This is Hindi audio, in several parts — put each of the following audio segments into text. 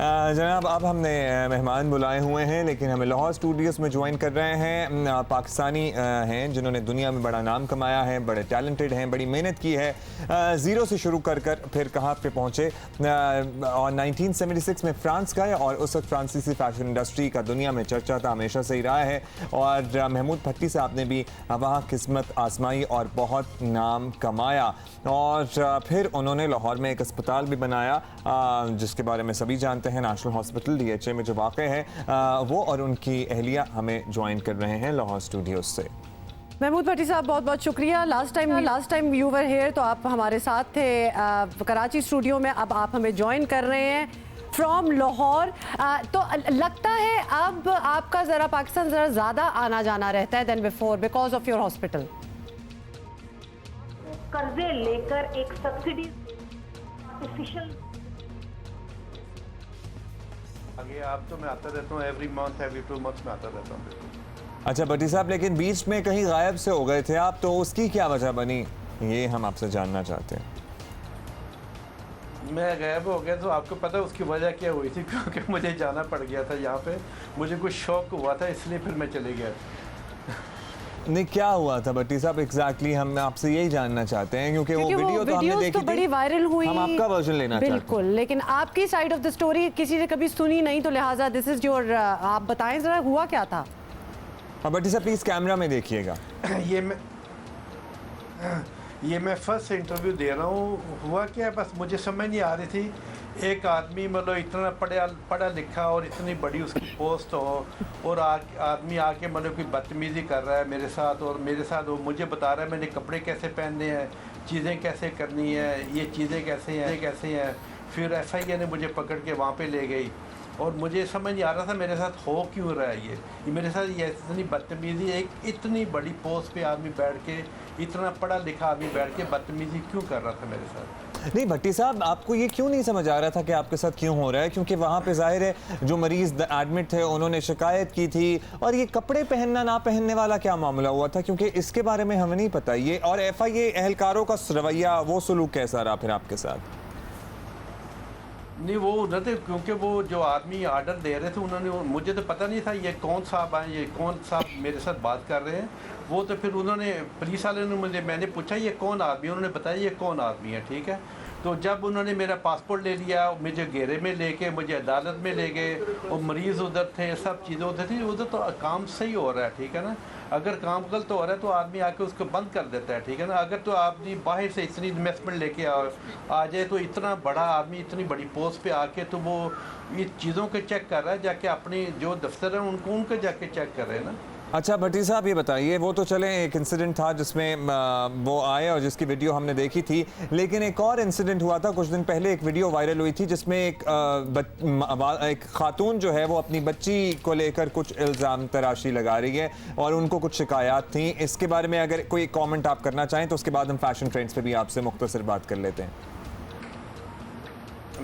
जनाब अब हमने मेहमान बुलाए हुए हैं, लेकिन हमें लाहौर स्टूडियोज़ में ज्वाइन कर रहे हैं पाकिस्तानी हैं जिन्होंने दुनिया में बड़ा नाम कमाया है, बड़े टैलेंटेड हैं, बड़ी मेहनत की है, ज़ीरो से शुरू कर फिर कहाँ पे पहुँचे और 1976 में फ़्रांस गए और उस वक्त फ्रांसीसी फ़ैशन इंडस्ट्री का दुनिया में चर्चा था, हमेशा से ही रहा है। और महमूद भट्टी साहब ने भी वहाँ किस्मत आजमाई और बहुत नाम कमाया और फिर उन्होंने लाहौर में एक अस्पताल भी बनाया जिसके बारे में सभी जानते हैं, नेशनल हॉस्पिटल DHA में जो वाक़ है। वो और उनकी अहलिया हमें ज्वाइन कर रहे हैं लाहौर स्टूडियोज से। महमूद भट्टी साहब बहुत बहुत शुक्रिया। Last time you were here तो आप हमारे साथ थे कराची स्टूडियो में, अब आप हमें ज्वाइन कर रहे हैं फ्रॉम लाहौर। तो लगता है अब आपका ज़रा पाकिस्तान ज़रा ज़्यादा आना जाना रहता है then before because of your hospital. कर्जे लेकर एक सब्सिडी आर्टिफिशियल आगे आप तो मैं आता रहता हूँ, एवरी मंथ एवरी 2 मंथ्स में आता रहता हूँ। अच्छा भट्टी साहब, लेकिन बीच में कहीं गायब से हो गए थे आप, तो उसकी क्या वजह बनी, ये हम आपसे जानना चाहते हैं। मैं गायब हो गया तो आपको पता है उसकी वजह क्या हुई थी? क्योंकि मुझे जाना पड़ गया था यहाँ पे, मुझे कुछ शौक हुआ था इसलिए फिर मैं चले गया। नहीं, क्या हुआ था भट्टी साहब एग्जैक्टली, हम आपसे यही जानना चाहते हैं क्योंकि वो वीडियो तो हमने देखी तो बड़ी वायरल हुई, हम आपका वर्जन लेना चाहते हैं। बिल्कुल, लेकिन आपकी साइड ऑफ द स्टोरी किसी ने कभी सुनी नहीं, तो लिहाजा दिस इज योर, आप बताएं जरा हुआ क्या था। हाँ भट्टी साहब प्लीज कैमरा में देखिएगा। ये मैं फर्स्ट इंटरव्यू दे रहा हूँ। हुआ क्या, बस मुझे समझ नहीं आ रही थी, एक आदमी मतलब इतना पढ़ा लिखा और इतनी बड़ी उसकी पोस्ट हो और आदमी आके मतलब कोई बदतमीज़ी कर रहा है मेरे साथ, और मेरे साथ वो मुझे बता रहा है मैंने कपड़े कैसे पहनने हैं, चीज़ें कैसे करनी है, ये चीज़ें कैसे हैं। फिर FIA ने मुझे पकड़ के वहाँ पे ले गई और मुझे समझ नहीं आ रहा था मेरे साथ हो क्यों रहा है ये मेरे साथ ये इतनी बदतमीज़ी, एक इतनी बड़ी पोस्ट पे आदमी बैठ के, इतना पढ़ा लिखा आदमी बैठ के बदतमीज़ी क्यों कर रहा था मेरे साथ। नहीं भट्टी साहब, आपको ये क्यों नहीं समझ आ रहा था कि आपके साथ क्यों हो रहा है? क्योंकि वहाँ पे जाहिर है जो मरीज एडमिट थे उन्होंने शिकायत की थी, और ये कपड़े पहनना ना पहनने वाला क्या मामला हुआ था, क्योंकि इसके बारे में हमें नहीं पता। ये और FIA एहलकारों का रवैया, वो सलूक कैसा रहा फिर आपके साथ? नहीं वो उधर थे, क्योंकि वो जो आदमी आर्डर दे रहे थे उन्होंने, मुझे तो पता नहीं था ये कौन साहब आए, ये कौन साहब मेरे साथ बात कर रहे हैं। वो तो फिर उन्होंने, पुलिस वाले ने मैंने पूछा ये कौन आदमी, उन्होंने बताया ये कौन आदमी है, ठीक है। तो जब उन्होंने मेरा पासपोर्ट ले लिया, मुझे घेरे में लेके मुझे अदालत में ले गए, और मरीज़ उधर थे, सब चीज़ें उधर थी। उधर तो काम सही हो रहा है, ठीक है ना। अगर काम गलत हो रहा है तो आदमी आके उसको बंद कर देता है, ठीक है ना। अगर तो आदमी बाहर से इतनी इन्वेस्टमेंट लेके आ जाए, तो इतना बड़ा आदमी इतनी बड़ी पोस्ट पे आके तो वो ये चीज़ों के चेक कर रहा है, जाके अपनी जो दफ्तर है उनको जाके चेक कर रहे हैं ना। अच्छा भट्टी साहब ये बताइए, वो तो चले एक इंसिडेंट था जिसमें वो आए और जिसकी वीडियो हमने देखी थी, लेकिन एक और इंसिडेंट हुआ था कुछ दिन पहले, एक वीडियो वायरल हुई थी जिसमें एक खातून जो है वो अपनी बच्ची को लेकर कुछ इल्ज़ाम तराशी लगा रही है और उनको कुछ शिकायत थी। इसके बारे में अगर कोई कॉमेंट आप करना चाहें तो उसके बाद हम फैशन ट्रेंड्स पर भी आपसे मुख्तसर बात कर लेते हैं।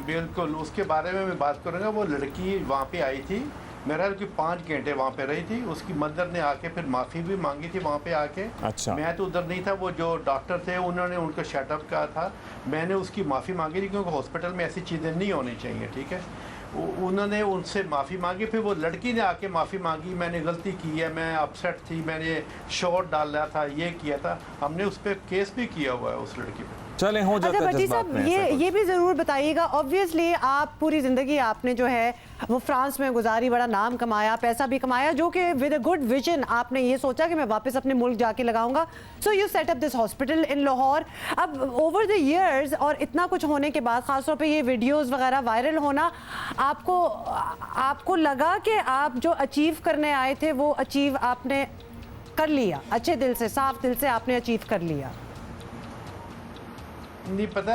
बिल्कुल, उसके बारे में मैं बात करूँगा। वो लड़की वहाँ पे आई थी, मेरा कि 5 घंटे वहाँ पे रही थी। उसकी मदर ने आके फिर माफ़ी भी मांगी थी वहाँ पे आके। अच्छा। मैं तो उधर नहीं था, वो जो डॉक्टर थे उन्होंने उनको शटअप कहा था। मैंने उसकी माफ़ी मांगी थी क्योंकि हॉस्पिटल में ऐसी चीज़ें नहीं होनी चाहिए, ठीक है। उन्होंने उनसे माफ़ी मांगी, फिर वो लड़की ने आके माफ़ी मांगी, मैंने गलती की है, मैं अपसेट थी, मैंने शॉट डाला था, ये किया था। हमने उस पर केस भी किया हुआ है उस लड़की पर। चले हो जाता है। अच्छा भट्टी साहब, ये भी ज़रूर बताइएगा, ऑब्वियसली आप पूरी ज़िंदगी आपने जो है वो फ्रांस में गुजारी, बड़ा नाम कमाया, पैसा भी कमाया, जो कि विद अ गुड विजन आपने ये सोचा कि मैं वापस अपने मुल्क जाके लगाऊंगा। So you set up this hospital in Lahore. अब ओवर द ईयर्स और इतना कुछ होने के बाद, ख़ासतौर पे ये वीडियोस वगैरह वायरल होना, आपको लगा कि आप जो अचीव करने आए थे वो अचीव आपने कर लिया, अच्छे दिल से, साफ दिल से आपने अचीव कर लिया? नहीं पता,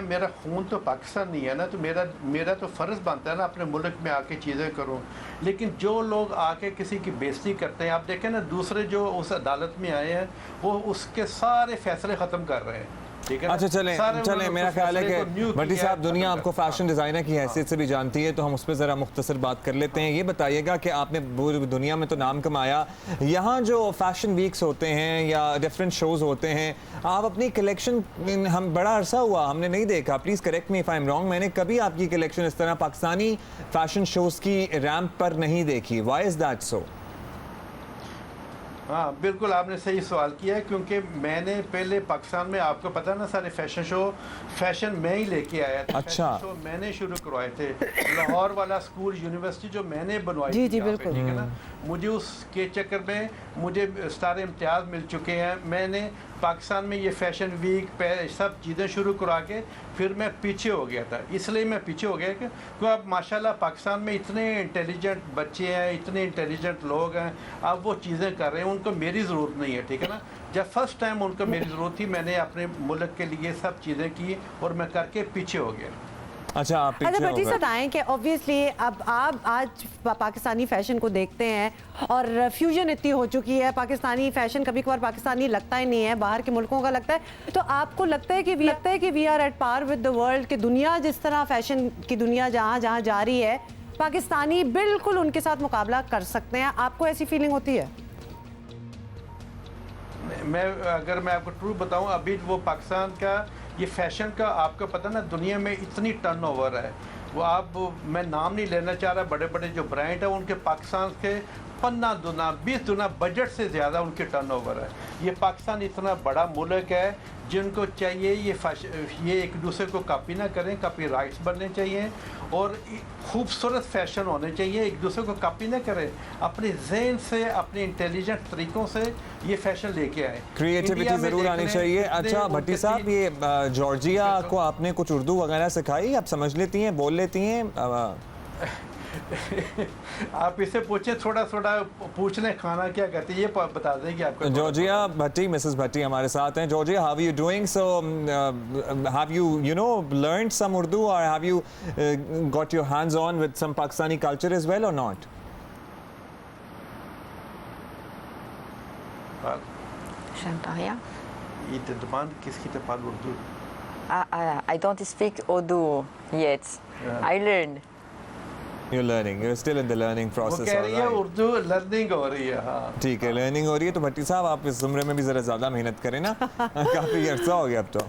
मेरा खून तो पाकिस्तान नहीं है ना, तो मेरा तो फ़र्ज़ बनता है ना अपने मुल्क में आके चीज़ें करूं। लेकिन जो लोग आके किसी की बेइज्जती करते हैं, आप देखें ना, दूसरे जो उस अदालत में आए हैं वो उसके सारे फ़ैसले ख़त्म कर रहे हैं। ठीक है ना? अच्छा चलें सारे चलें उन्होंने मेरा उस ख्याल है फैसले को कि न्यू भट्टी किया, साहब दुनिया खत्म आपको कर- फैशन डिज़ाइनर की हैसियत से भी जानती है, तो हम उस पर ज़रा मुख्तसर बात कर लेते हैं। ये बताइएगा कि आपने पूरी दुनिया में तो नाम कमाया, यहाँ जो फैशन वीक्स होते हैं या डिफरेंट शोज़ होते हैं, आप अपनी कलेक्शन, हम बड़ा अरसा हुआ हमने नहीं देखा, please correct me if I am wrong, मैंने कभी आपकी कलेक्शन इस तरह पाकिस्तानी फैशन शोज़ की रैंप पर नहीं देखी। Why is that so? हाँ बिल्कुल आपने सही सवाल किया है, क्योंकि मैंने पहले पाकिस्तान में, आपको पता है ना, सारे फैशन मैं ही लेके आया था। अच्छा। फैशन शो मैंने शुरू करवाए थे, लाहौर वाला स्कूल यूनिवर्सिटी जो मैंने बनवाई जी, थी जी, यहाँ पे, बिल्कुल। ठीक है ना। मुझे उसके चक्कर में मुझे सारे इम्तियाज़ मिल चुके हैं। मैंने पाकिस्तान में ये फैशन वीक सब चीज़ें शुरू करा के फिर मैं पीछे हो गया था। इसलिए मैं पीछे हो गया कि अब माशाल्लाह पाकिस्तान में इतने इंटेलिजेंट बच्चे हैं, इतने इंटेलिजेंट लोग हैं, अब वो चीज़ें कर रहे हैं, उनको मेरी ज़रूरत नहीं है, ठीक है ना। जब फर्स्ट टाइम उनको मेरी ज़रूरत थी, मैंने अपने मुल्क के लिए सब चीज़ें की और मैं करके पीछे हो गया। अच्छा आप अच्छा पीछे हो भट्टी गए। साहब बताएं कि ऑब्वियसली अब आप आज पाकिस्तानी फैशन को देखते हैं और फ्यूजन इतनी हो चुकी है, पाकिस्तानी फैशन कभी कभार पाकिस्तानी लगता ही नहीं है, बाहर के मुल्कों का लगता है। तो आपको लगता है कि we are at par with the world, कि दुनिया जिस तरह फैशन की दुनिया जहाँ जहाँ जा रही है, पाकिस्तानी बिल्कुल उनके साथ मुकाबला कर सकते हैं? आपको ऐसी फीलिंग होती है? अगर मैं आपको ट्रू बताऊं, अभी वो पाकिस्तान का ये फैशन का, आपको पता ना, दुनिया में इतनी टर्नओवर है, वो मैं नाम नहीं लेना चाह रहा, बड़े बड़े जो ब्रांड है उनके पाकिस्तान के 15 गुना 20 गुना बजट से ज़्यादा उनके टर्नओवर है। ये पाकिस्तान इतना बड़ा मुल्क है, जिनको चाहिए ये एक दूसरे को कॉपी ना करें, कॉपी राइट्स बनने चाहिए और खूबसूरत फैशन होने चाहिए, एक दूसरे को कॉपी ना करें, अपने जहन से, अपने इंटेलिजेंट तरीक़ों से ये फैशन लेके आए। क्रिएटिविटी ज़रूर आनी चाहिए। अच्छा भट्टी साहब, ये जॉर्जिया को आपने कुछ उर्दू वगैरह सिखाई? आप समझ लेती हैं, बोल लेती हैं? आप इससे पूछें, थोड़ा थोड़ा पूछ लें खाना क्या कहते हैं, ये बता देंगे आपको। जॉर्जिया भट्टी, मिसेस भट्टी हमारे साथ हैं। Georgia, how are you doing? So have you know learned some Urdu, or have you got your hands on with some Pakistani culture as well or not? Chantaria. ये डिमांड किसकी तरफ Urdu? I don't speak Urdu yet. Yeah. I learned. You're learning. You're still in the learning वो process. कह रही है alright. उर्दू लर्निंग हो रही है। हाँ ठीक है, लर्निंग हो रही है। तो भट्टी साहब आप इस उम्र में भी ज़रा ज़्यादा मेहनत करें ना, काफ़ी अर्सा हो गया अब तो।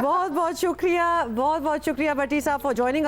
बहुत बहुत शुक्रिया भट्टी साहब फॉर ज्वाइनिंग।